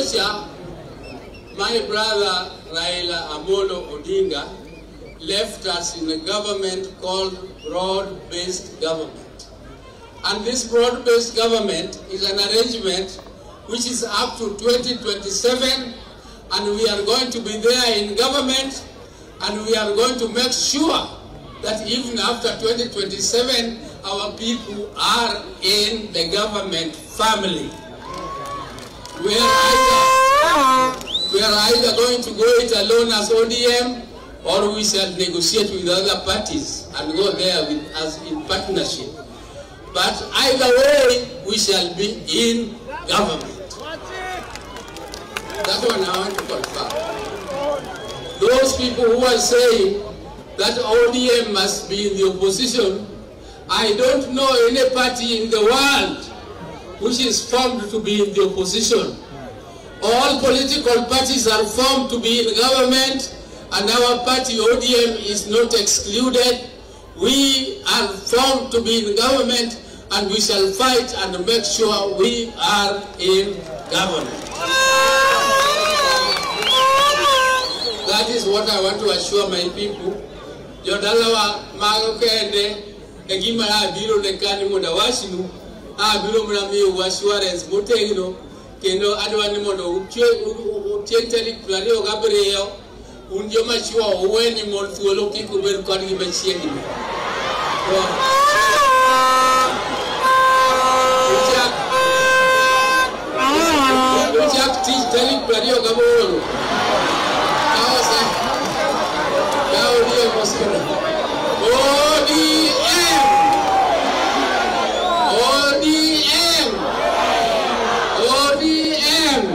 Nyocha, my brother Raila Amolo Odinga left us in a government called broad-based government. And this broad-based government is an arrangement which is up to 2027, and we are going to be there in government, and we are going to make sure that even after 2027, our people are in the government family. We are either going to go it alone as ODM, or we shall negotiate with other parties and go there with us in partnership. But either way, we shall be in government. That's what I want to confirm. Those people who are saying that ODM must be in the opposition, I don't know any party in the world which is formed to be in the opposition. All political parties are formed to be in government, and our party ODM is not excluded. We are formed to be in government, and we shall fight and make sure we are in government. That is what I want to assure my people. Jodalawa magokende egima ya biro nekani munda washinu biro mnami assurance motegno kendo adwani mondo utienteli plario gabriel unjo machua uweni mon thuolo kiko ber kodgi machiegni. Jack teach teli plario gaboro